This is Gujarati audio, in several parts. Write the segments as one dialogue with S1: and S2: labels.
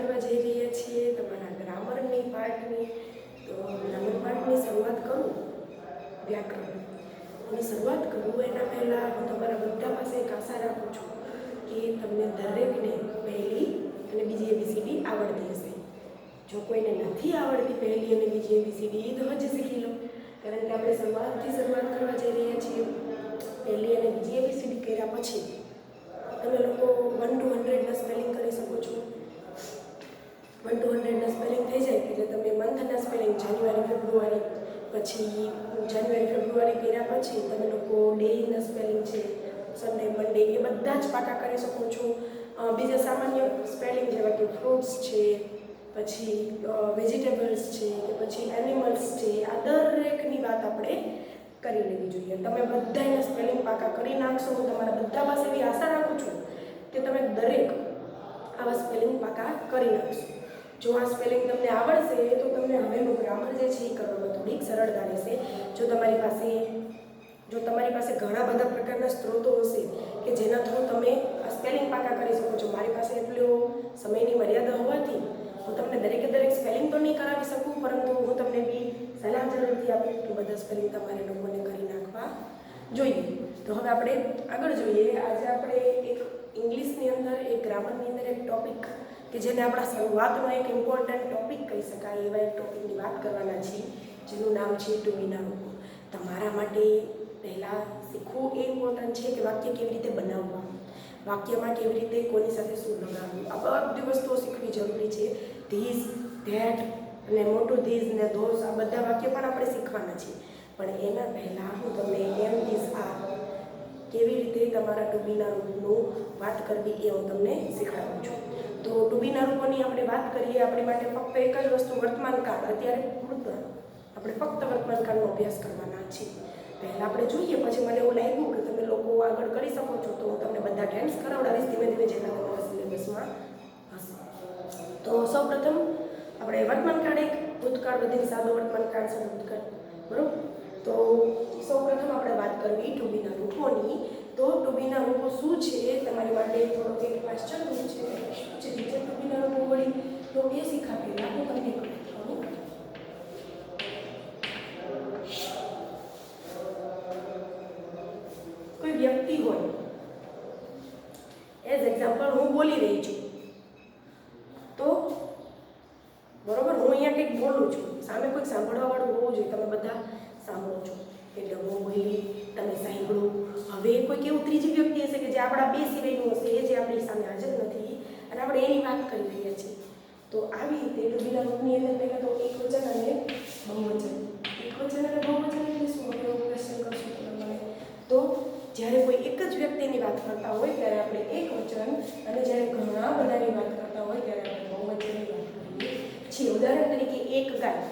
S1: કરવા જઈ રહ્યા છીએ તમારા ગ્રામરની પાઠની. તો ગ્રામર પાઠની શરૂઆત કરું, વ્યાકરણની શરૂઆત કરું એના પહેલાં હું તમારા બધા પાસે એક આશા રાખું છું કે તમને દરેકને પહેલી અને બીજી ABCD આવડતી હશે. જો કોઈને નથી આવડતી પહેલી અને બીજી ABCD તો હજી શીખી લો, કારણ કે આપણે શરૂઆત કરવા જઈ રહ્યા છીએ. પહેલી અને બીજી ABCD કર્યા પછી તમે લોકો 1 to 100 સ્પેલિંગ કરી શકો છો. 1 to 100 સ્પેલિંગ થઈ જાય એટલે તમે મંથના સ્પેલિંગ જાન્યુઆરી ફેબ્રુઆરી, પછી જાન્યુઆરી ફેબ્રુઆરી કર્યા પછી તમે લોકો ડેના સ્પેલિંગ છે, સન્ડે મંડે, એ બધા જ પાકા કરી શકો છો. બીજા સામાન્ય સ્પેલિંગ જેવા કે ફ્રૂટ્સ છે, પછી વેજીટેબલ્સ છે, કે પછી એનિમલ્સ છે, આ દરેકની વાત આપણે કરી લેવી જોઈએ. તમે બધાના સ્પેલિંગ પાકા કરી નાખશો. હું તમારા બધા પાસે એવી આશા રાખું છું કે તમે દરેક આવા સ્પેલિંગ પાકા કરી નાખશો. જો આ સ્પેલિંગ તમને આવડશે તો તમને હવેનું ગ્રામર જે છે એ કરવામાં થોડીક સરળતા રહેશે. જો તમારી પાસે ઘણા બધા પ્રકારના સ્ત્રોતો હશે કે જેના થ્રુ તમે આ સ્પેલિંગ પાકા કરી શકો છો. મારી પાસે એટલો સમયની મર્યાદા હોવાથી હું તમને દરેક સ્પેલિંગ તો નહીં કરાવી શકું, પરંતુ હું તમને બી સલાહ જરૂરથી આપું કે બધા સ્પેલિંગ તમારે લોકોને કરી નાખવા જોઈએ. તો હવે આપણે આગળ જોઈએ. આજે આપણે એક ઇંગ્લિશની અંદર, એક ગ્રામરની અંદર એક ટોપિક કે જેને આપણા શરૂઆતનો એક ઇમ્પોર્ટન્ટ ટોપિક કહી શકાય એવા એક ટોપિકની વાત કરવાના છીએ, જેનું નામ છે ટુ બીના રૂપો. તમારા માટે પહેલાં શીખવું એ ઇમ્પોર્ટન્ટ છે કે વાક્ય કેવી રીતે બનાવવા, વાક્યમાં કેવી રીતે કોની સાથે શું લગાવવું, આ બધી વસ્તુઓ શીખવી જરૂરી છે. ધીસ, ધેટ અને મોટું ધીસ ને ધોસ, આ બધા વાક્ય પણ આપણે શીખવાના છે. પણ એના પહેલાં હું તમને એમ ધીસ આ કેવી રીતે તમારા ટુ બીના રૂપનું વાત કરવી એ હું તમને શીખવાડું છું. તો ટુ બીના રૂપોની આપણે વાત કરીએ. આપણી માટે ફક્ત એક જ વસ્તુ વર્તમાન કાળ, અત્યારે પૂરતું આપણે ફક્ત વર્તમાન કાળનો અભ્યાસ કરવાના છીએ. પહેલાં આપણે જોઈએ, પછી મને એવું લાગ્યું કે તમે લોકો આગળ કરી શકો છો તો હું તમને બધા ટેન્સ કરાવડાવીશ ધીમે ધીમે, જેટલા તમારા સિલેબસમાં હશે. તો સૌપ્રથમ આપણે વર્તમાન કાળ, એક ભૂતકાળ, બધી સાદો વર્તમાન કાળ છે ભૂતકાળ, બરાબર. તો સૌપ્રથમ આપણે વાત કરવી ટુ બીના રૂપોની. તો ટુ બીના રૂપો શું છે, તમારી માટે થોડો એક ક્વેશ્ચન છે જે ટુ બીના રૂપો વળી તો એ શીખા પહેલાં હું તમને કરું. કોઈ વ્યક્તિ હોય, એઝ એક્ઝામ્પલ હું બોલી રહી છું, તો બરોબર, હું અહીંયા કંઈક બોલું છું, સામે કોઈક સાંભળવાવાળું હોવું જોઈએ. તમે બધા સાંભળો છો એટલે હું બોલી, તમે સાંભળો. હવે કોઈક એવું ત્રીજી વ્યક્તિ હશે કે જે આપણા બે સિવાયનું હશે, એ જે આપણી સામે હાજર નથી અને આપણે એની વાત કરી રહ્યા છીએ. તો આવી રીતે ટુ બીના રૂપની અંદર પહેલાં તો એકવચન અને બહુવચન. એકવચન અને બહુવચન એટલે શું? આપણે એવો ક્વેશ્ચન કરશું તમને. તો જ્યારે કોઈ એક જ વ્યક્તિની વાત કરતા હોય ત્યારે આપણે એકવચન, અને જ્યારે ઘણા બધાની વાત કરતા હોય ત્યારે આપણે બહુવચનની વાત કરીએ છીએ. ઉદાહરણ તરીકે એક ગાય,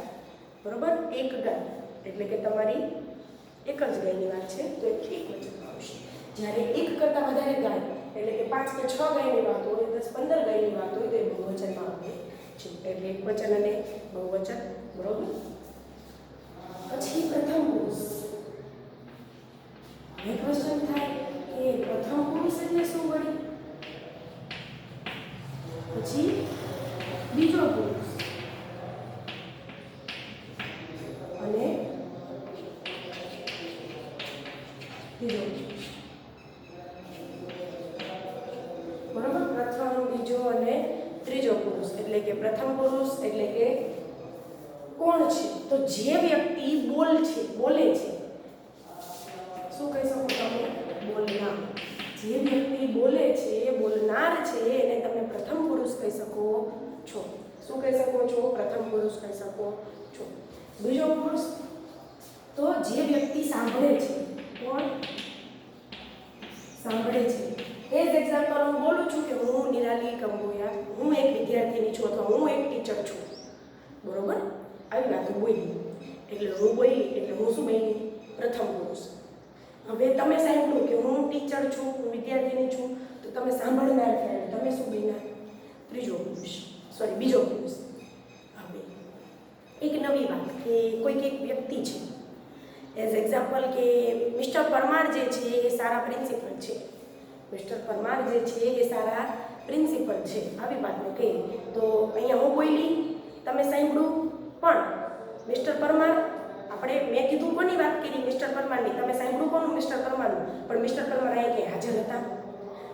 S1: બરોબર, એક ગાય એટલે કે તમારી એક જ ગાયની વાત છે તો એક વચનમાં આવશે. જ્યારે એક કરતાં વધારે ગાય એટલે કે 5 કે 6 ગાયની વાત હોય, 10 15 ગાયની વાત હોય તો એ બહુવચનમાં આવે છે. એટલે એક વચન અને બહુવચન, બરોબર. પછી પ્રથમ પુરુષ. હવે ક્વેશ્ચન થાય કે પ્રથમ પુરુષ એટલે શું વળી? પછી બીજો પુરુષ અને ત્રીજો પુરુષ, બરોબર. પ્રથમ, બીજો અને ત્રીજો પુરુષ એટલે કે પ્રથમ પુરુષ એટલે કે કોણ છે? તો જે વ્યક્તિ બોલે છે, શું કહી શકો તમે? બોલનાર. જે વ્યક્તિ બોલે છે, બોલનાર છે, એને તમે પ્રથમ પુરુષ કહી શકો છો. શું કહી શકો છો? પ્રથમ પુરુષ કહી શકો છો. બીજો પુરુષ તો જે વ્યક્તિ સાંભળે છે. કોણ સાંભળે છે? એઝ એક્ઝામ્પલ હું બોલું છું કે હું નિરાલી કંબોયા, હું એક વિદ્યાર્થીની છું અથવા હું એક ટીચર છું, બરોબર. આવી વાત બોલી એટલે હું બોલી એટલે હું શું બોલી? પ્રથમ પુરુષ. હવે તમે સાંભળ્યું કે હું ટીચર છું, હું વિદ્યાર્થીની છું, તો તમે સાંભળનાર થયા, તમે શું બોલ્યા? બીજો પુરુષ. હવે એક નવી વાત કે કોઈક એક વ્યક્તિ છે, એઝ એક્ઝામ્પલ કે મિસ્ટર પરમાર જે છે એ સારા પ્રિન્સિપલ છે. મિસ્ટર પરમાર જે છે એ સારા પ્રિન્સિપલ છે, આવી વાતને કહીએ તો અહીંયા હું બોલી, તમે સાંભળ્યું, પણ મિસ્ટર પરમાર, આપણે મેં કીધું કોની વાત કરી? મિસ્ટર પરમારની. તમે સાંભળ્યું કોનું? મિસ્ટર પરમારનું. પણ મિસ્ટર પરમાર અહીંયા ક્યાંય હાજર હતા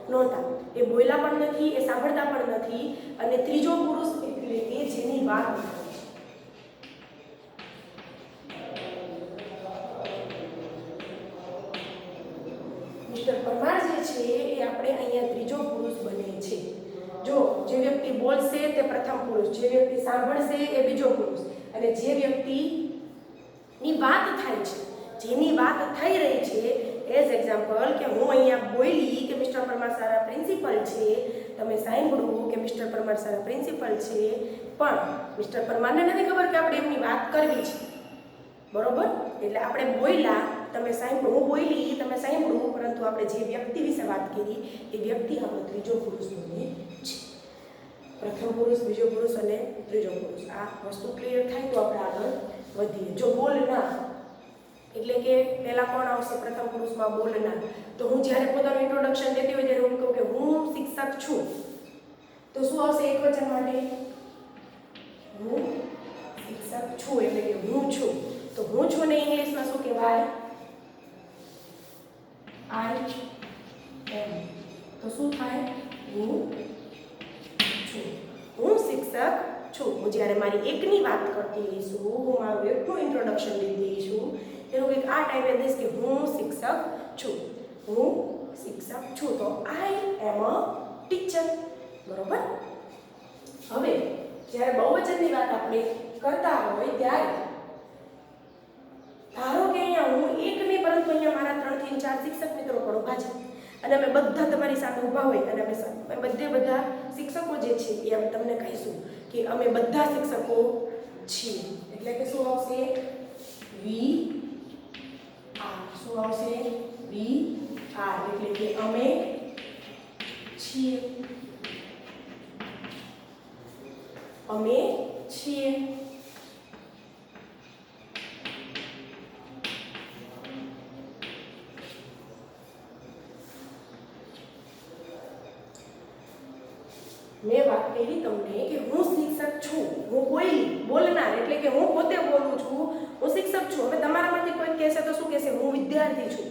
S1: નહોતા. એ બોલ્યા પણ નથી, એ સાંભળતા પણ નથી. અને ત્રીજો પુરુષ એટલે કે જેની વાત મિસ્ટર પરમાર જે છે એ આપણે અહીંયા ત્રીજો પુરુષ બને છે. જો જે વ્યક્તિ બોલશે તે પ્રથમ પુરુષ, જે વ્યક્તિ સાંભળશે એ બીજો પુરુષ, અને જે વ્યક્તિની વાત થાય છે, જેની વાત થઈ રહી છે, એઝ એક્ઝામ્પલ કે હું અહીંયા બોલી કે મિસ્ટર પરમાર સારા પ્રિન્સિપલ છે, તમે સાંભળ્યું કે મિસ્ટર પરમાર સારા પ્રિન્સિપલ છે, પણ મિસ્ટર પરમારને નથી ખબર કે આપણે એમની વાત કરવી છે, બરોબર? એટલે આપણે બોલ્યા, તમે સાંભળ્યું, હું બોલી, તમે સાંભળ્યું, પરંતુ આપણે જે વ્યક્તિ વિશે વાત કરી એ વ્યક્તિ આપણો ત્રીજો પુરુષ બને છે. પ્રથમ પુરુષ, બીજો પુરુષ અને ત્રીજો પુરુષ. આ વસ્તુ ક્લિયર થાય તો આપણે આગળ વધીએ. જો બોલના એટલે કે પહેલા કોણ આવશે પ્રથમ પુરુષમાં? બોલના. તો હું જ્યારે પોતાનું ઇન્ટ્રોડક્શન દેતી હોય ત્યારે હું કહું કે હું શિક્ષક છું, તો શું આવશે એકવચન માટે? હું શિક્ષક છું, એટલે કે હું છું. તો હું છું ને ઇંગ્લિશમાં શું કહેવાય? આઈ એમ. તો શું થાય? હું છું, હું શિક્ષક છું. હું જ્યારે મારી એકની વાત કરતી રહીશું, હું મારું એકનું ઇન્ટ્રોડક્શન દેતી છું, એનું કંઈક આ ટાઈપે દઈશ કે હું શિક્ષક છું, હું શિક્ષક છું. તો આઈ એમ અ ટીચર, બરોબર? હવે જ્યારે બહુવચનની વાત આપણે કરતા હોય ત્યારે ધારો કે અહીંયા હું એક નહીં પરંતુ અહીંયા મારા 3 થી 4 શિક્ષક મિત્રો પણ ઊભા છે, અને અમે બધા તમારી સામે ઊભા હોય, અને અમે બધા શિક્ષકો જે છે એ અમે તમને કહીશું કે અમે બધા શિક્ષકો છીએ. એટલે કે શું આવશે? We are. શું આવશે? We are. એટલે કે અમે છીએ, અમે છીએ. મેં વાત કરી તમને કે હું શિક્ષક છું, હું બોલનાર એટલે કે હું પોતે બોલું છું, હું શિક્ષક છું. હવે તમારામાંથી કોઈ કહેશે તો શું કહેશે? હું વિદ્યાર્થી છું.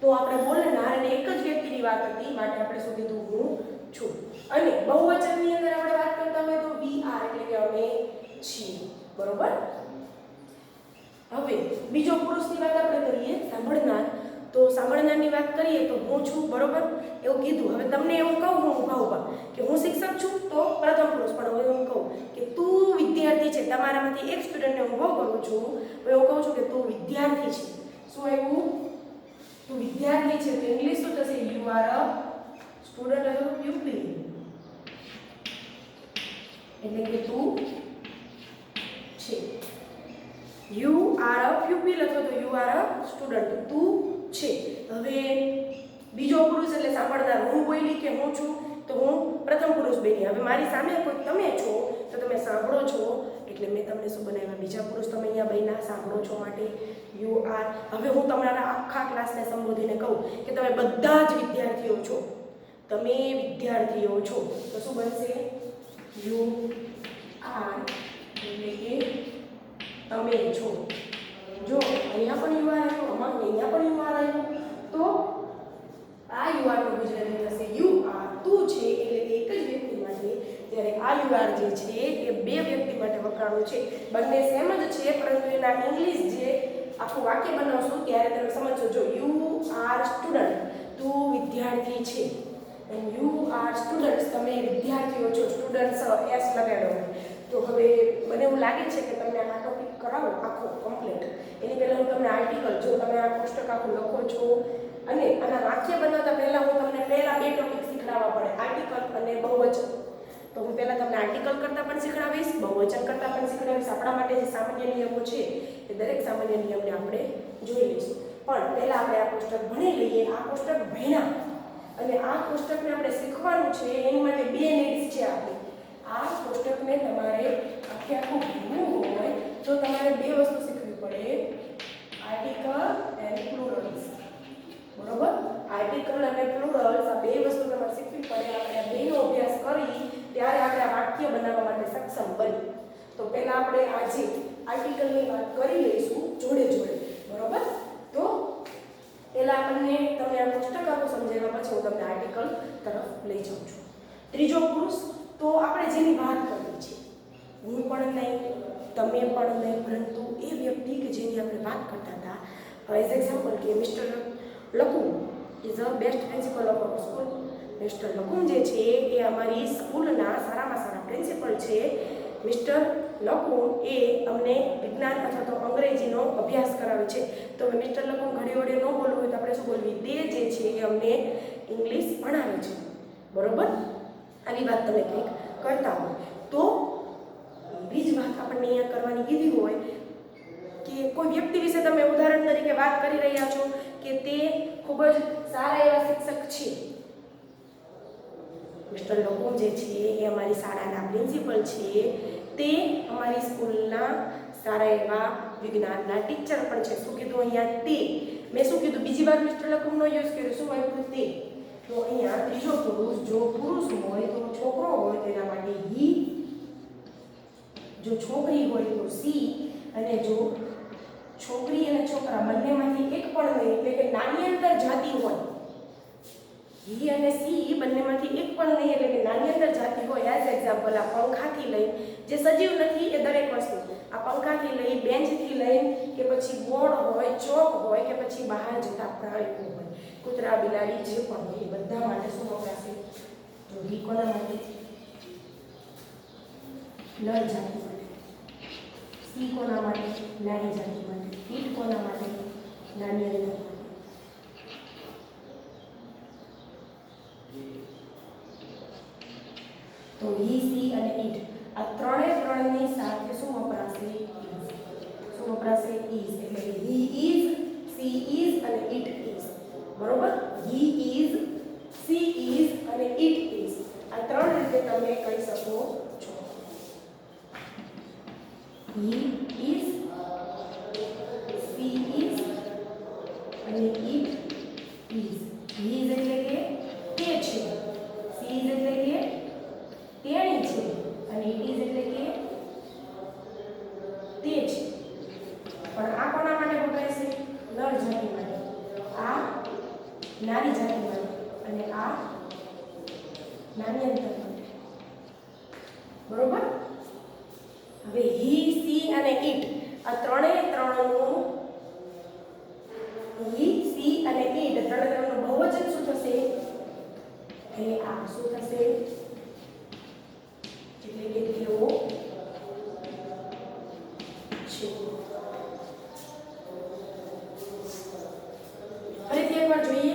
S1: તો આપણે બોલનાર અને એક જ વ્યક્તિની વાત હતી, માટે આપણે શું કીધું? હું છું. અને બહુવચનની અંદર આપણે વાત કરતા હોય તો વી આર એટલે કે અમે છીએ, બરોબર? હવે બીજો પુરુષની વાત આપણે કરીએ, સાંભળનાર. તો સાંભળનારની વાત કરીએ તો હું છું, બરોબર? એવું કીધું. હવે તમને એવું કહું હું ઊભા કે હું શિક્ષક છું, તો પ્રથમ પુરુષ. પણ હવે હું કહું કે તું વિદ્યાર્થી છે, તમારામાંથી એક સ્ટુડન્ટને ઊભો કરું છું, હું એવું કહું છું કે તું વિદ્યાર્થી છે. શું આવ્યું? તું વિદ્યાર્થી છે. તો ઇંગ્લિશ શું થશે? યુ આર અ સ્ટુડન્ટ અથવા પ્યુપિલ. એટલે કે તું છે. યુ આર અ પ્યુપિલ અથવા તો યુ આર અ સ્ટુડન્ટ. તું છે. હવે બીજો પુરુષ એટલે સાંભળનાર. હું બોલી કે હું છું, તો હું પ્રથમ પુરુષ બની. હવે મારી સામે કોઈ તમે છો તો તમે સાંભળો છો, એટલે મેં તમને શું બનાવ્યા? બીજા પુરુષ. તમે અહીંયા બન્યા સાંભળો છો માટે યુ આર. હવે હું તમારા આખા ક્લાસને સંબોધીને કહું કે તમે બધા જ વિદ્યાર્થીઓ છો, તમે વિદ્યાર્થીઓ છો, તો શું બનશે? યુ આર એટલે કે તમે છો. જો અહીંયા પણ યુ આર આવ્યું, અહીંયા પણ યુ આર આવ્યું, તો આ યુ આર નું ગુજરાતી થશે યુ આર. તું છે એટલે એક જ વ્યક્તિ માટે, જ્યારે આ યુ આર જે છે એ બે વ્યક્તિ માટે વપરાણું છે. બંને સેમ જ છે, પરંતુ એના ઇંગ્લિશ જે આખું વાક્ય બનાવશું ત્યારે તમે સમજજો. જો યુ આર સ્ટુડન્ટ, તું વિદ્યાર્થી છે, એન્ડ યુ આર સ્ટુડન્ટ્સ, તમે વિદ્યાર્થીઓ છો. સ્ટુડન્ટ્સ એસ લગાડો. તો હવે મને એવું લાગે છે કે તમને આ ટોપિક કરાવો આખો કમ્પ્લીટ. એની પહેલાં હું તમને આર્ટિકલ, જો તમે આ પુસ્તક આખું લખો છો અને આના વાક્ય બનાવતા પહેલાં હું તમને પહેલાં 2 ટોપિક શીખડાવવા પડે, આર્ટિકલ અને બહુવચન. તો હું પહેલાં તમને આર્ટિકલ કરતાં પણ શીખડાવીશ, બહુવચન કરતાં પણ શીખડાવીશ. આપણા માટે જે સામાન્ય નિયમો છે એ દરેક સામાન્ય નિયમને આપણે જોઈ લઈશું. પણ પહેલાં આપણે આ પુસ્તક ભણી લઈએ. આ પુસ્તક ભણ્યા અને આ પુસ્તકને આપણે શીખવાનું છે, એની માટે 2 નીડ્સ છે આપણી. આ પુસ્તકને તમારે આખું ભણવું હોય તો તમારે 2 વસ્તુ શીખવી પડે, આર્ટિકલ એન્ડ પ્લુરલ્સ, બરોબર? આર્ટિકલ અને પ્લુરલ્સ આ 2 વસ્તુ તમારે શીખવી પડે. આપણે આ 2નો અભ્યાસ કરી ત્યારે આપણે આ વાક્ય બનાવવા માટે સંબંધ. તો પહેલાં આપણે આજે આર્ટિકલની વાત કરી લઈશું જોડે જોડે, બરોબર? તો પહેલાં તમને આ કોષ્ટક આખું સમજાવ્યા પછી હું તમને આર્ટિકલ તરફ લઈ જાઉં છું. ત્રીજો પુરુષ, તો આપણે જેની વાત કરવી છે, હું પણ નહીં, તમે પણ નહીં, પરંતુ એ વ્યક્તિ કે જેની આપણે વાત કરતા હતા. એઝ એક્ઝામ્પલ કે mister Lakum is a best principal of our school. Mister Lakum જે છે એ અમારી સ્કૂલના સારામાં સારા પ્રિન્સિપલ છે. મિસ્ટર લકુમ એ અમને વિજ્ઞાન અથવા તો અંગ્રેજીનો અભ્યાસ કરાવે છે. તો મિસ્ટર લકુમ ઘડી વડે ન બોલવું હોય તો આપણે શું બોલવી? તે જે છે એ અમને ઇંગ્લિશ ભણાવે છે, બરોબર? આવી વાત તમે કંઈક કરતા હોય તો એવી જ વાત આપણને અહીંયા કરવાની કીધી હોય કે કોઈ વ્યક્તિ વિશે તમે ઉદાહરણ તરીકે વાત કરી રહ્યા છો કે તે ખૂબ જ સારા એવા શિક્ષક છે. મિસ્ટર લકુમ જે છે એ અમારી શાળાના પ્રિન્સિપલ છે. તે અમારી સ્કૂલના સારા એવા વિજ્ઞાનના ટીચર પણ છે. શું કીધું અહીંયા? તે. મેં શું કીધું? બીજી વાર મિસ્ટર લકુમનો યુઝ કર્યો. શું આપ્યું? તે. તો અહીંયા ત્રીજો પુરુષ, જો પુરુષ હોય તો છોકરો હોય તેના માટે હી, જો છોકરી હોય તો સી, અને જો છોકરી અને છોકરા બંનેમાંથી એક પણ નહીં એટલે કે નાની અંદર જાતિ હોય, હી અને સી બંનેમાંથી એક પણ નહીં એટલે કે નાની અંદર જાતિ હોય. એઝ એક્ઝામ્પલ આ પંખાથી લઈ, જે સજીવ નથી એ દરેક વસ્તુ, આ પંખાથી લઈ, બેન્ચથી લઈ, કે પછી બોર્ડ હોય, ચોક હોય, કે પછી બહાર જતા પ્રાણીઓ હોય, કૂતરા, બિલાડી જે પણ હોય એ બધા માટે શું વપરાશે? તો હી કોના માટે? નર જાતિ માટે. સી કોના માટે? નાની જાતિ માટે. ઈટ કોના માટે? નાની અંદર માટે. તો હી, સી અને ઈટ આ ત્રણની સાથે શું વપરાશે? શું વપરાશે? ઇઝ. એટલે કે હી ઇઝ, સી ઇઝ અને ઈટ ઇઝ, બરોબર? હી ઇઝ, સી ઇઝ અને ઈટ ઇઝ. આ ત્રણ રીતે તમે કહી શકો છો. હી ઇઝ, સી ઇઝ અને ઈટ ઇઝ. હી ઇઝ એટલે કે તે છે, સી ઇઝ એટલે કે તેણી છે, અને ઈટ ઇઝ એટલે કે તે છે. પણ આ કોના માટે વપરાય છે? નર જાતિ માટે. આ નાની જાતિ માટે અને આ નાની અંતર માટે, બરોબર? હવે હી, સી અને ઈટ આ ત્રણનું હી, સી અને ઈટ ત્રણનું બહુવચન શું થશે? એ આ શું થશે? એટલે કે તેઓ છે. ફરીથી એકવાર જોઈએ.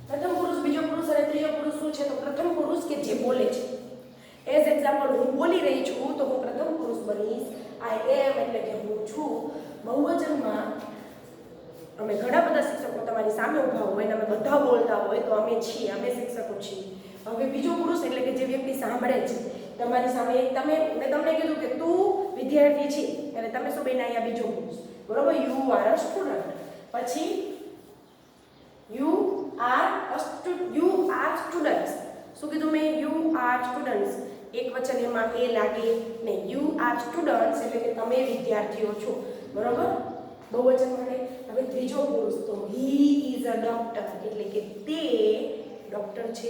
S1: પ્રથમ પુરુષ, બીજો પુરુષ અને ત્રીજો પુરુષ શું છે? તો પ્રથમ પુરુષ કે જે બોલે છે. એઝ એક્ઝામ્પલ હું બોલી રહી છું તો હું પ્રથમ પુરુષ બનીશ. આઈ એમ એટલે કે હું છું. બહુવચનમાં અમે ઘણા બધા શિક્ષકો તમારી સામે ઊભા હોય અને અમે બધા બોલતા હોય તો અમે છીએ, અમે શિક્ષકો છીએ. હવે બીજો પુરુષ એટલે કે જે વ્યક્તિ સાંભળે છે તમારી સામે. મેં તમને કીધું કે તું વિદ્યાર્થી છે એટલે તમે શું બન્યા? અહીંયા બીજો પુરુષ, બરોબર? You are a student. પછી યુ આર સ્ટુડન્ટ્સ. શું કીધું મેં? You are students. એક વચન એમાં એ લાગે નહીં. યુ આર સ્ટુડન્ટ્સ એટલે કે તમે વિદ્યાર્થીઓ છો, બરોબર? બહુવચન માટે. હવે ત્રીજો પુરુષ તો હી ઇઝ અ ડોક્ટર એટલે કે તે ડોક્ટર છે,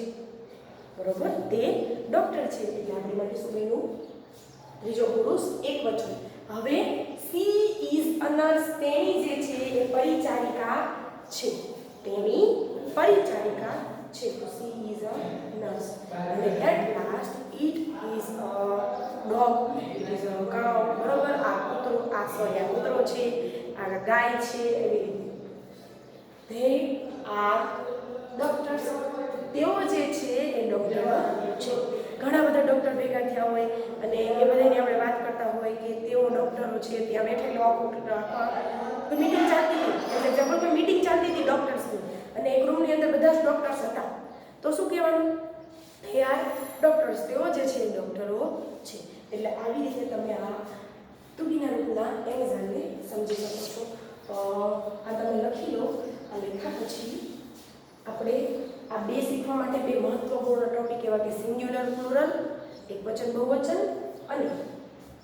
S1: બરોબર? તે ડોક્ટર છે એટલે આપણી માટે શું બન્યું? ત્રીજો પુરુષ એક વચન. હવે સી ઇઝ અ નર્સ. તેણી જે છે એ પરિચારિકા છે. તેણી પરિચારિકા છે. તો સી ઇઝ અ નર્સ. અને at last it is a dog. It is a cow, બરોબર? આ કૂતરો છે, આ ગાય છે. એવી રીતે ધે આર ડોક્ટર્સ. તેઓ જે છે એ ડોક્ટર છે. ઘણા બધા ડોક્ટર ભેગા થયા હોય અને એ બધાની આપણે વાત કરતા હોય કે તેઓ ડોક્ટરો છે. ત્યાં બેઠેલો મીટિંગ ચાલતી હતી, એટલે જબર કોઈ મીટિંગ ચાલતી હતી ડોક્ટર્સની, અને એક રૂમની અંદર બધા જ ડોક્ટર્સ હતા. તો શું કહેવાનું? They are doctors. તેઓ જે છે એ ડોક્ટરો છે. એટલે આવી રીતે તમે આ તુડીના રૂપના એક્ઝામને સમજી શકો છો. આ તમે લખી લો. આ લેખા પછી આપણે આ બે શીખવા માટે બે મહત્વપૂર્ણ ટોપિક એવા કે સિંગ્યુલર પ્લુરલ એકવચન બહુવચન અને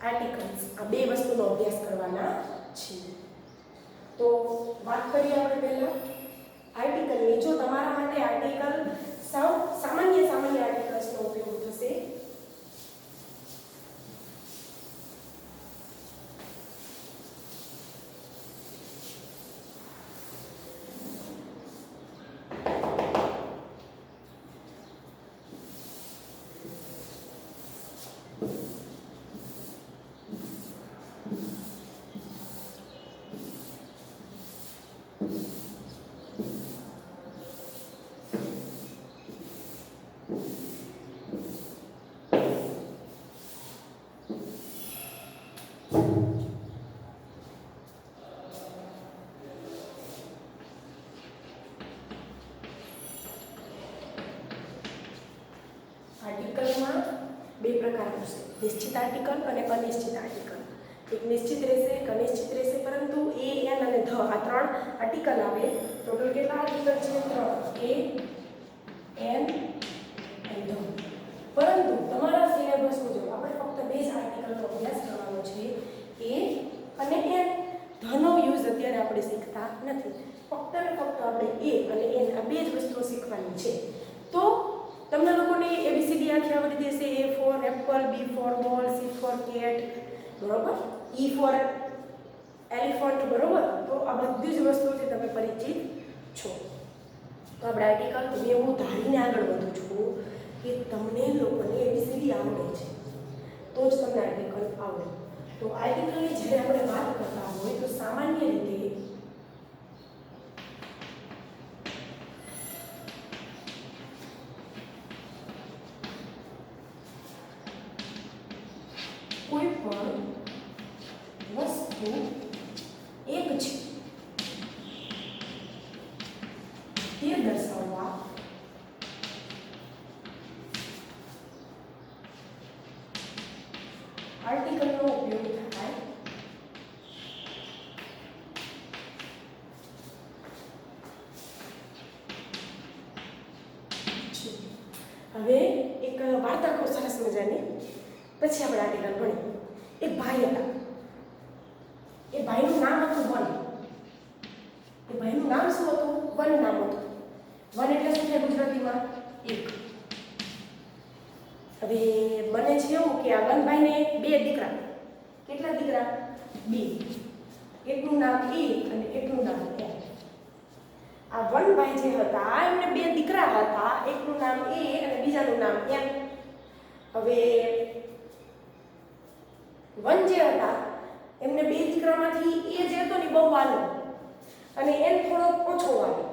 S1: આર્ટિકલ્સ, આ બે વસ્તુનો અભ્યાસ કરવાના છે. તો વાત કરીએ આપણે પહેલા આર્ટિકલની. જો તમારા માટે આર્ટિકલ સાવ સામાન્ય આર્ટિકલ્સનો ઉપયોગ થશે. આર્ટિકલમાં બે પ્રકાર હશે, નિશ્ચિત આર્ટિકલ અને અનિશ્ચિત આર્ટિકલ. એક નિશ્ચિત રહેશે, એક અનિશ્ચિત રહેશે. પરંતુ એ, એન અને ધ આ ત્રણ આર્ટિકલ આવે. ટોટલ કેટલા આર્ટિકલ છે? 3. એ, એન અને ધ. પરંતુ તમારા સિલેબસ મુજબ આપણે ફક્ત બે જ આર્ટિકલનો અભ્યાસ કરવાનો છે, એ અને એન. ધનો યુઝ અત્યારે આપણે શીખતા નથી. ફક્ત ને ફક્ત આપણે એ અને એન આ બે જ વસ્તુઓ શીખવાની છે. તો તમને લોકોને એબીસીડી આખી આવડી જશે. એ ફોર એપલ, બી ફોર બોલ, સી ફોર કેટ, બરોબર, ઈ ફોર એલિફન્ટ, બરોબર. તો આ બધી જ વસ્તુઓથી તમે પરિચિત છો. તો આપણે આર્ટિકલ, હું એવું ધારીને આગળ વધું છું કે તમને લોકોને એબીસીડી આવડે છે તો જ તમને આર્ટિકલ આવડે. તો આર્ટિકલની જ્યારે આપણે વાત કરતા હોય તો સામાન્ય રીતે કોઈ પણ વસ્તુ એક છે તે દર્શાવવા આર્ટિકલનો ઉપયોગ થાય છે. હવે એક વાર્તા કહું સરસ મજાની, પછી આપણે આર્ટિકલ ભણીએ. એક ભાઈ હતા. એ ભાઈનું નામ હતું વન. એ ભાઈનું નામ શું હતું? વન નામ હતું. વન એટલે શું છે ગુજરાતીમાં? એક. હવે બને છે એવું કે આ વનભાઈને બે દીકરા. કેટલા દીકરા? બે. એકનું નામ એ અને એકનું નામ એમ. આ વનભાઈ જે હતા એમને બે દીકરા હતા. એકનું નામ એ અને બીજાનું નામ એમ. હવે વન જે હતા એમને બે દીકરામાંથી એ જે હતો ને બહુ વાલો અને એમ થોડો ઓછો વાલો.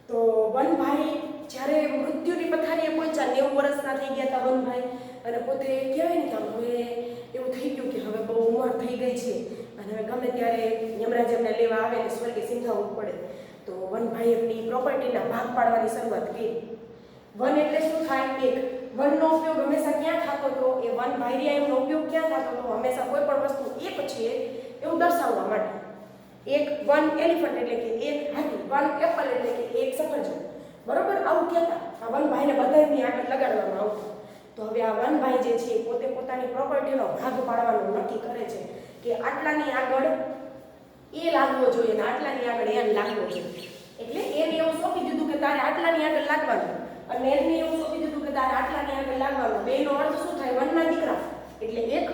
S1: તો વનભાઈ જ્યારે મૃત્યુની પથારીએ પહોંચ્યા, 90 વર્ષના થઈ ગયા હતા વનભાઈ, અને પોતે કહેવાય ને કે હવે એવું થઈ ગયું કે હવે બહુ ઉંમર થઈ ગઈ છે અને હવે ગમે ત્યારે યમરાજ એમને લેવા આવે ને સ્વર્ગે સિંધાવવું પડે. તો વનભાઈ એમની પ્રોપર્ટીના ભાગ પાડવાની શરૂઆત કરી. વન એટલે શું થાય? એક. વનનો ઉપયોગ હંમેશા ક્યાં થતો હતો? એ વન ભાઈરિયા એમનો ઉપયોગ ક્યાં થતો હતો? હંમેશા કોઈ પણ વસ્તુ એક છે એવું દર્શાવવા માટે. એક વન એલિફન્ટ એટલે કે એક હાથી, વન એપલ એટલે કે એક સફરજન, બરોબર, આવું કહેતા. આ વનભાઈને બધાની આગળ લગાડવામાં આવતું. તો હવે આ વનભાઈ જે છે પોતે પોતાની પ્રોપર્ટીનો ભાગ પાડવાનું નક્કી કરે છે કે આટલાની આગળ એ લાગવો જોઈએ ને આટલાની આગળ એમ લાગવો જોઈએ. એટલે એને એવું સોંપી દીધું કે તારે આટલાની આગળ લાગવાનું, અને એને એવું સોંપી દીધું કે તારે આટલાની આગળ લાગવાનું. બેનો અર્થ શું થાય? વનના દીકરા એટલે એક.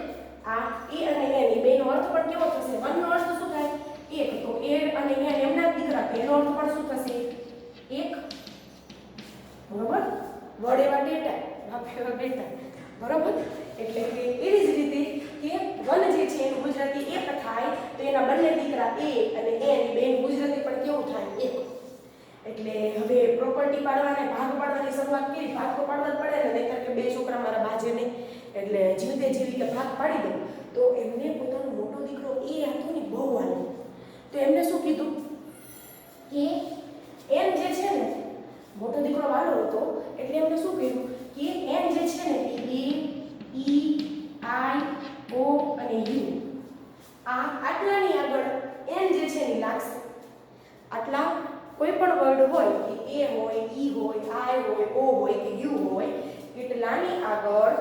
S1: આ એ અને એન, એ બેનો અર્થ પણ કેવો થશે? વનનો અર્થ શું થાય? એક. તો એ અને એન એમના દીકરા, તો એનો અર્થ પણ શું થશે? એક, બરોબર. વડ એવા ટેટા, બાપ એવા બેટા, બરોબર. એટલે કે એવી જ રીતે કે વન જે છે એનું ગુજરાતી એક થાય તો એના બંને દીકરા એ અને એન, બેન ગુજરાતી પણ કેવું થાય? એક. એટલે હવે પ્રોપર્ટી પાડવાને ભાગ પાડવાની શરૂઆત કરી. ભાગ તો પાડવા જ પડે ને, નહીંતર કે બે છોકરા મારા બાજે નહીં, એટલે જીવતે જીવી કે ભાગ પાડી દો. તો એમને પોતાનો મોટો દીકરો એ હતો ને બહુ વાલો. તો એમને શું કીધું કે એમ જે છે ને, મોટો દીકરો વાલો હતો એટલે એમને શું કીધું કે એમ જે છે ને એ ઈ, આઈ, ઓ અને યુ, આ આટલાની આગળ એન જે છે ને લાગશે. આટલા કોઈ પણ વર્ડ હોય કે એ હોય, ઈ હોય, આઈ હોય, ઓ હોય કે યુ હોય, એટલાની આગળ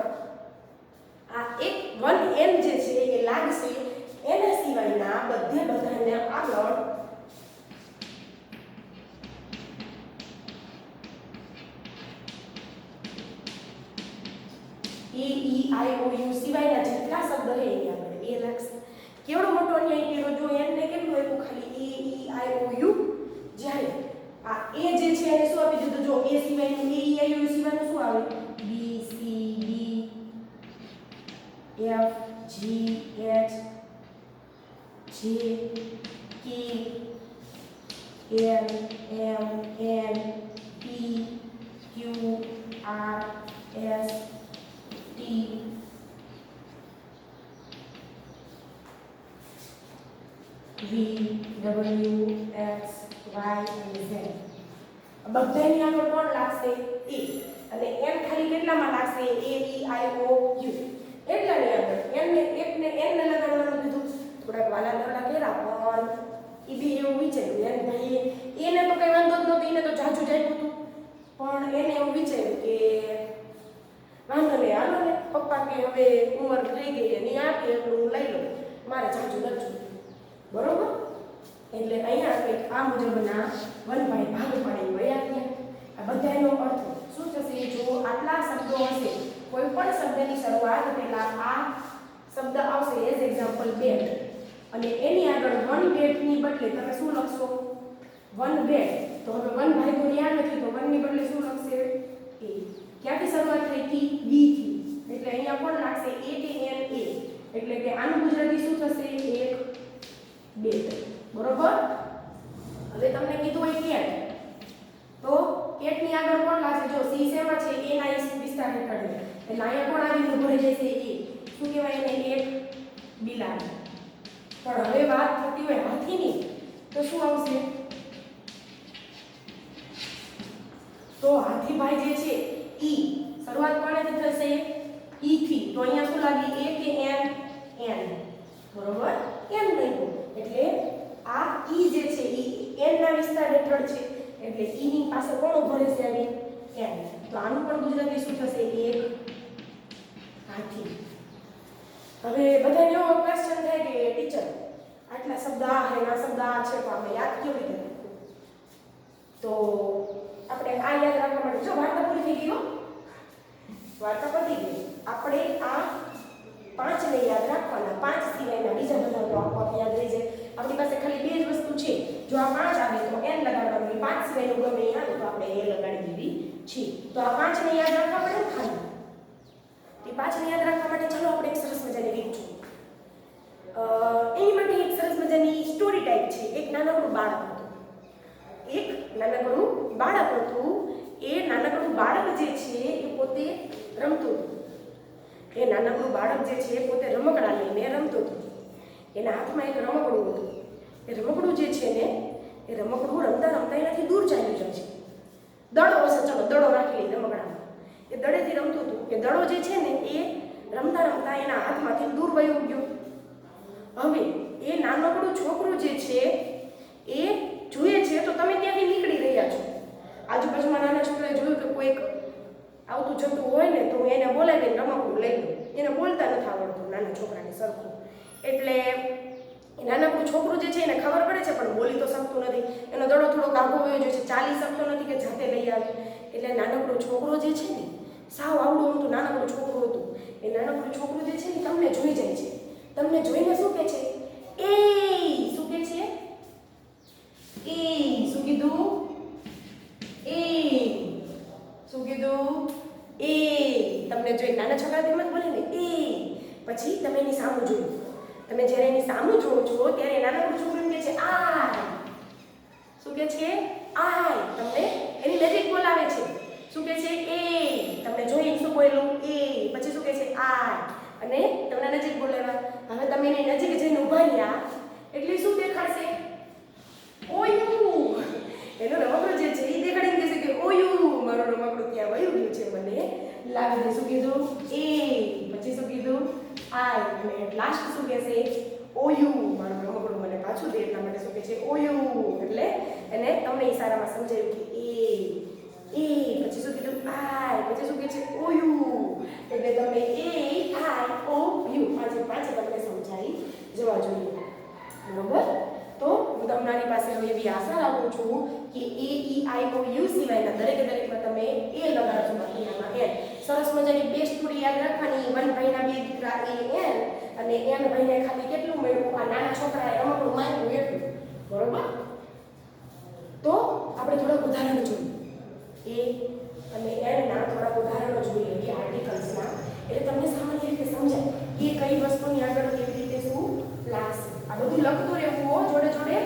S1: બધે બધાને આગળ એ ઈ આઈ ઓ યુ સિવાયના જેટલા શબ્દ છે એની આગળ એ લાગશે. કેવડો મોટો અન્યાય કર્યો જો એને કેટલું આપ્યું ખાલી એ ઈ આઈ ઓ યુ. જ્યારે આ એ જે છે એને શું આપી દીધું જો એ સિવાયનું એ ઈ આઈ ઓ યુ સિવાયનું શું આવે B C D F G H J K L M N P Q R S T V W X Y અને ઝેડ. બધાની આગળ કોણ લાગશે એ અને એન ખાલી કેટલામાં લાગશે એ ઈ આઈ ઓ યુ એટલાની આગળ એન એકને એન ને લગાડવાનું કીધું. થોડાક વાલા નરડા કેરા પણ એ બી એવું વિચાર્યું એમ ભાઈ એને તો કઈ વાંધો જ નહોતો, એને તો જાજુ જાય હતું પણ એને એવું વિચાર્યું કે વાંધો નહીં હાલો ને પપ્પા કે હવે ઉંમર થઈ ગઈ એની આ કે એટલું હું લઈ લઉં મારે જાજુ નથી બરોબર. એટલે અહીંયા કંઈક આ મુજબના વનભાઈ ભાગ પાડી વયા ગયા. આ બધાનો અર્થ શું થશે જો આટલા શબ્દો હશે કોઈ પણ શબ્દની શરૂઆત પહેલા આ શબ્દ આવશે એઝ એક્ઝામ્પલ બેટ અને એની આગળ વન બેટની બદલે તમે શું લખશો વન બેટ. તો હવે વન ભાઈ કોઈ યાદ નથી તો વનની બદલે શું લખશે એ. ક્યાંથી શરૂઆત થઈ હતી બી થી એટલે અહીંયા કોણ લાગશે એ કે એન એ એટલે કે આનું ગુજરાતી શું થશે એક બેટ બરોબર. હવે તમને કીધું હોય કેટ તો કેટની આગળ કોણ લાગશે જો સી શેમાં છે એ ના વિસ્તાર હેઠળ એટલે અહીંયા કોણ આવીને ભરી જશે એ શું કહેવાય એને એક બિલાડી. પણ હવે વાત થતી હોય હાથીની તો શું આવશે તો હાથીભાઈ જે છે ઈ શરૂઆત કોણેથી થશે ઈ થી તો અહીંયા શું લાગી એ કે એન એન બરોબર એન બન્યું એટલે આ ઈ જે છે ઈ એન ના વિસ્તાર હેઠળ છે એટલે ઈ ની પાસે કોણ ઉભો રહેશે આવી એન. તો આનું પણ ગુજરાતી શું થશે એક હાથી. હવે બધાને એવો ક્વેશ્ચન થાય કે ટીચર આટલા શબ્દ આ હે ના શબ્દ આ છે તો આપણે યાદ કેવી રીતે રાખવું. તો આપણે આ યાદ રાખવા માટે જો વાર્તા પૂરી થઈ ગઈ હો વાર્તા પતી ગઈ. આપણે આ 5 ને યાદ રાખવાના 5 સિવાયના બીજા બધા તો આપોઆપ યાદ રહી જાય. આપણી પાસે ખાલી બે જ વસ્તુ છે જો આ 5 આવે તો n લગાડવાનું 5 સિવાયનું ગમે એ આવે તો આપણે એ લગાડી દીધી છે. તો આ 5 ને યાદ રાખવા પડે ખાલી એ 5 ને યાદ રાખવા માટે ચાલો આપણે એક સરસ મજાની રીત જોઈએ. એની માટે એક સરસ મજાની સ્ટોરી ટાઈપ છે. એક નાનકડું બાળક હતું એ નાનકડું બાળક જે છે એ પોતે રમતું હતું. એ નાનકડું બાળક જે છે એ પોતે રમકડા લઈને રમતું હતું. એના હાથમાં એક રમકડું હતું. એ રમકડું જે છે ને એ રમકડું રમતા રમતા એનાથી દૂર ચાલ્યું જાય છે. દડો હશે ચલો દડો રાખી લઈ રમકડામાં એ દડેથી રમતું હતું. એ દડો જે છે ને એ રમતા રમતા એના હાથમાંથી દૂર વયો ગયો. હવે એ નાનકડું છોકરું જે છે એ જોઈએ છે તો તમે ત્યાંથી નીકળી રહ્યા છો. આજુબાજુમાં નાના છોકરાએ જોયું કે કોઈક આવતું જતું હોય ને તો એને બોલાવીને રમકડું લઈ લો. એને બોલતા નથી આવડતું નાના છોકરાને સરખું એટલે એ નાનકડું છોકરું જે છે એને ખબર પડે છે પણ બોલી તો શકતું નથી. એનો દડો થોડોક આઘો વયો જાય છે ચાલી શકતો નથી કે જાતે લઈ આવે. એટલે નાનકડું છોકરો જે છે ને સાવ આવડું અમથું નાનકડું છોકરું હતું. એ નાનકડું છોકરું જે છે ને તમને જોઈ જાય છે. તમને જોઈને શું કહે છે એ શું કહે છે એ શું કીધું એ શું કીધું એ તમને જોઈ નાના છોકરા તેમ જ બોલે ને એ પછી તમે એની સામું જોયું. તમે જ્યારે એની સામું જોવો છો ત્યારે નાનકડું છોકરું કહે છે આય શું કહે છે આય તમને એની નજીક બોલાવે છે. શું કહે છે એ તમને જોઈ શું બોલ્યું એ પછી શું કહે છે આય અને તમને નજીક બોલાવ્યા. હવે તમે એની નજીક જઈને ઊભા રહ્યા એટલે શું દેખાડશે ઓયું એનો રમકડું જે છે એ દેખાડીને કહેશે કે ઓયું મારું રમકડું ત્યાં વયું ગયું છે મને લાવી દે. શું કીધું એ પછી શું કીધું આય અને લાસ્ટ શું કહેશે ઓયું મારું રમકડું મને પાછું દે. એટલા માટે શું કહે છે ઓયું એટલે એને તમને ઈશારામાં સમજાયું કે એ પછી શું કીધું આય પછી શું કહે છે ઓયું એટલે તમે એ આય ઓ યુ પાંચે તમને સમજાવી જવા જોઈએ. બરોબર. તો હું તમારી પાસે હવે એવી આશા રાખું છું કે એ ઈ આઈ ઓ યુ સિવાયના દરેકમાં તમે એ લગાડજો બાકીનામાં એન. સરસ મજાની બે સ્ટોરી યાદ રાખવાની. વન ભાઈના બે દીકરા એ એન અને એન ભાઈને ખાલી કેટલું મળ્યું, આ નાના છોકરાએ રમકડું માંગ્યું એટલું. બરોબર. તો આપણે થોડાક ઉદાહરણો જોઈએ. એ અને એનના થોડાક ઉદાહરણો જોઈએ કે આર્ટિકલ્સના, એટલે તમને સામાન્ય રીતે સમજાય કે કઈ વસ્તુની આગળ કેવી રીતે શું લાગશે. આ બધું લખતું રહેવું હો જોડે જોડે.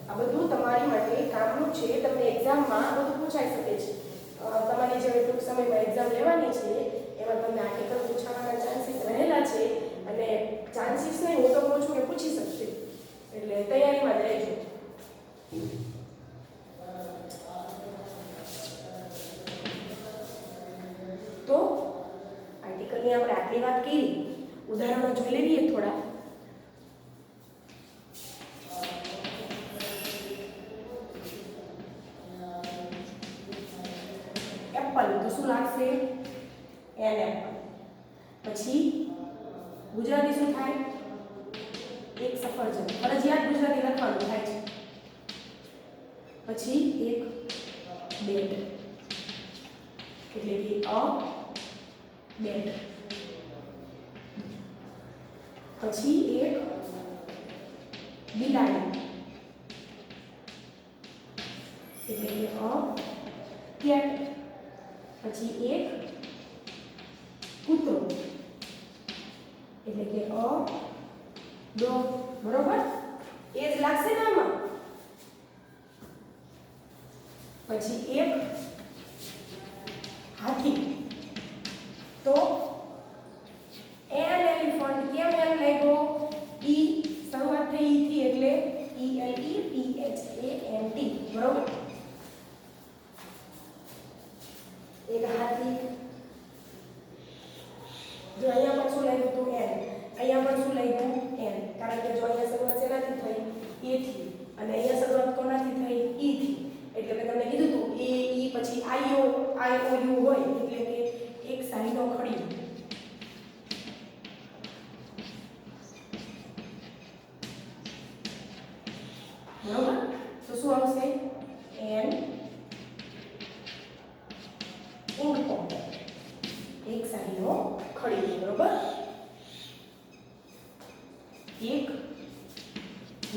S1: આ બધું તમારી માટે કામનું છે. તમને એક્ઝામમાં આ બધું પૂછાઈ શકે છે. તમારી જે ટૂંક સમયમાં એક્ઝામ લેવાની છે એમાં તમને આર્ટિકલ પૂછાવાના ચાન્સીસ રહેલા છે. અને ચાન્સીસ નહીં, હું તો કહું છું કે પૂછી શકશે. એટલે તૈયારીમાં જ રહેજો. તો આર્ટિકલની આપણે આટલી વાત કરી. ઉદાહરણો જોઈ લેવીએ થોડા. એપલ તો શું લાગશે? An apple. પછી ગુજરાતી શું થાય? એક સફરજન. ફરજિયાત ગુજરાતી લખવાનું થાય છે. પછી એક બેટ, એટલે કે અ બેટ. પછી એક બિલાડી, એટલે કે અ કેટ. પછી એક કૂતરો, એટલે કે અ ડોગ. બરોબર. એ જ લાગશે ને આમાં. પછી એક હાથી. તો એન એલિફન્ટ. કેમ એમ લાગ્યો? ઈ શરૂઆત થઈ ઈ થી, એટલે E L E P H A N T. બરોબર. એક હાથી. જો અહીંયા પણ શું લાગ્યું હતું? એન. અહીંયા પણ શું લાગ્યું? એન. કારણ કે જો અહીંયા શરૂઆત શેનાથી થઈ? એ થી. અને અહીંયા શરૂઆત કોનાથી થઈ? ઈ થી. એટલે મેં તમને કીધું હતું એ ઈ પછી આઈ ઓ યુ હોય, એટલે કે એક સાઈનો ખડી. બરોબર. તો શું આવશે? An ink pot. એક સાઈનો ખડી. બરોબર. એક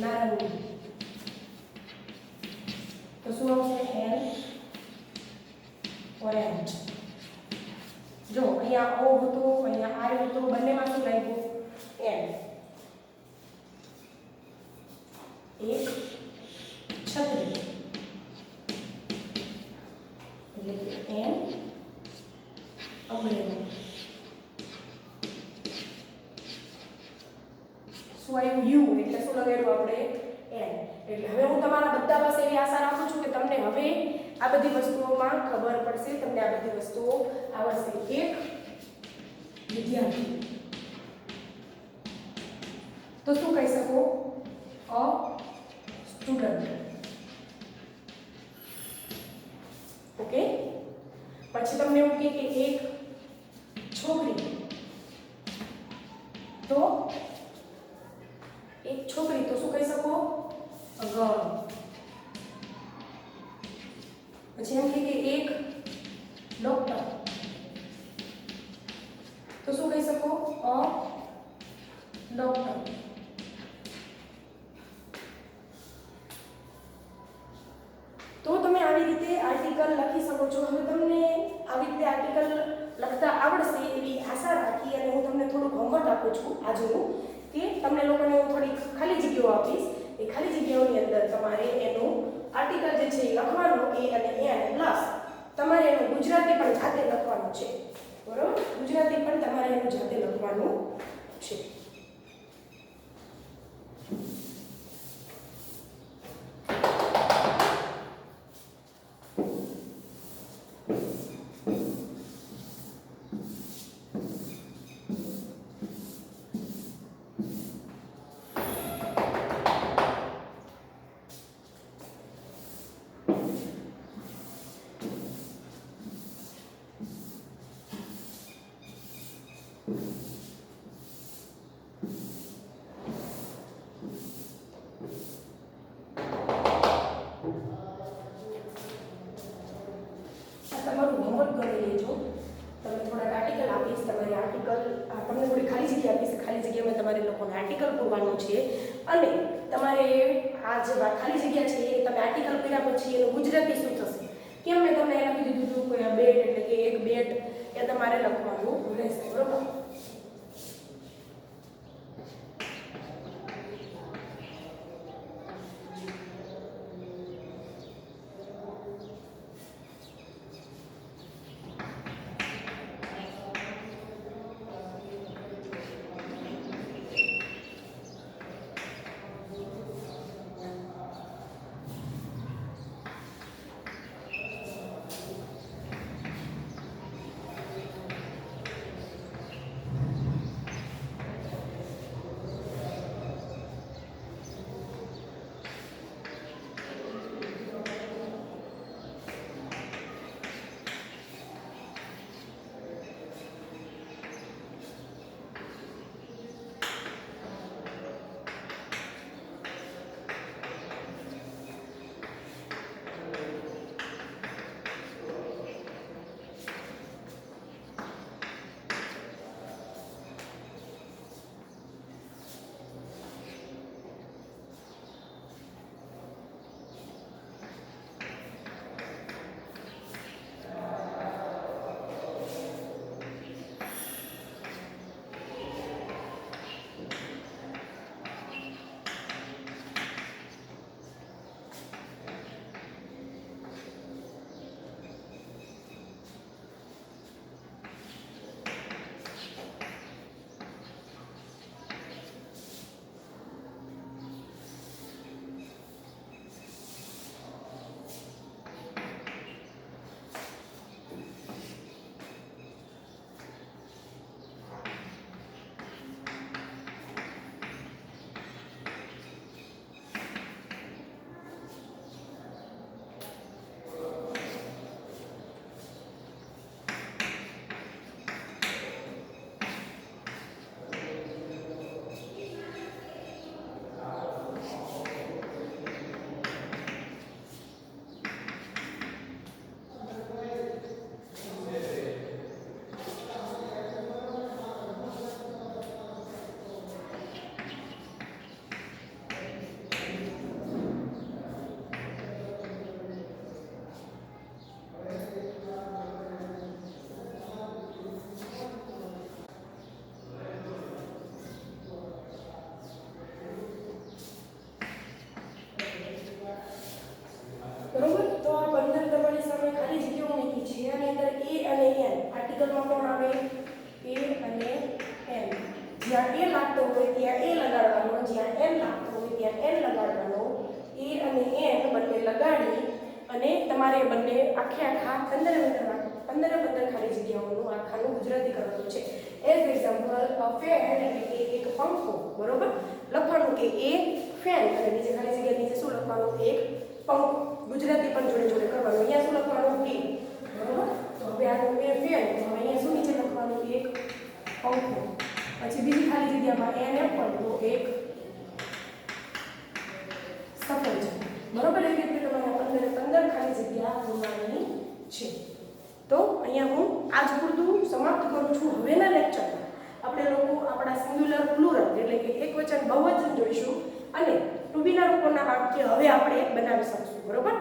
S1: નારંગી. તો શું આવશે? An orange. જો અહીંયા ઓ હતું, અહીંયા આર હતું, બંનેમાં શું લાગ્યું? એન. એક છત્રી, એટલે કે એન અમ્બ્રેલા. શું આવ્યું? યુ. એટલે શું લગાડ્યું આપણે? એન. એટલે હવે હું તમારા બધા પાસે એવી આશા રાખું છું કે તમને હવે આ બધી વસ્તુઓમાં ખબર પડશે, તમને આ બધી વસ્તુઓ આવડશે. એક વિદ્યાર્થી, તો શું કહી શકો? A student. ઓકે. પછી તમને એવું કે એક છોકરી, તો એક છોકરી, તો શું કહી શકો? A girl. પછી એમ કે એક ડોક્ટર, તો શું કહી શકો? A doctor. તો તમે આવી રીતે આર્ટિકલ લખી શકો છો. હવે તમને આવી રીતે આર્ટિકલ લખતા આવડશે એવી આશા રાખી અને હું તમને થોડુંક હોમવર્ક આપું છું આજનું, કે તમને લોકોને હું થોડીક ખાલી જગ્યાઓ આપીશ. એ ખાલી જગ્યાઓની અંદર તમારે એનું આર્ટિકલ જે છે એ લખવાનું, એ અને એન પ્લસ તમારે એનું ગુજરાતી પણ જાતે લખવાનું છે. બરોબર. ગુજરાતી પણ તમારે એનું જાતે લખવાનું છે. તમારે લોકોને આર્ટિકલ પૂરવાનું છે અને તમારે આ જે ખાલી જગ્યા છે એ તમે આર્ટિકલ કર્યા પછી એનું ગુજરાતી શું થશે કેમ મેં તમને લખી દીધું હતું કોઈ આ બેટ એટલે કે એક બેટ એ તમારે લખવાનું રહેશે બરોબર. બરોબર. તો આ 15 તમારી સામે ખાલી જગ્યાઓ મૂકી છે. આની અંદર a અને n આર્ટિકલમાં કોણ આવે? a અને n. જ્યાં a લાગતો હોય ત્યાં a લગાડવાનો, જ્યાં n લાગતો હોય ત્યાં n લગાડવાનો. a અને n બંને લગાડી અને તમારે બંને આખા 15 ખાલી જગ્યાઓનું આખાનું ગુજરાતી કરવાનું છે. એઝ એક્ઝામ્પલ અ ફેન એટલે કે એક પંખો. બરોબર. લખવાનું કે એ ફેન અને નીચે ખાલી જગ્યા નીચે શું લખવાનું? એક પંખો. ગુજરાતી પણ જોડે જોડે કરવાનું. અહીંયા શું લખવાનું? કે. બરોબર. તો હવે આ એ ફેન તો અહીંયા શું નીચે લખવાનું? એક પંખો. પછી બીજી ખાલી જગ્યામાં એન એપલ તો એક સફરજન. બરોબર. એવી રીતે તમારે 15 ખાલી જગ્યા પૂરવાની છે. તો અહીંયા હું આજ પૂરતું સમાપ્ત કરું છું. હવેના લેક્ચરમાં આપણે લોકો આપણા સિંગ્યુલર પ્લુરલ એટલે કે એકવચન બહુવચન જોઈશું અને ટુ બીના રૂપોના વાક્ય હવે આપણે બનાવી શકશું. બરોબર.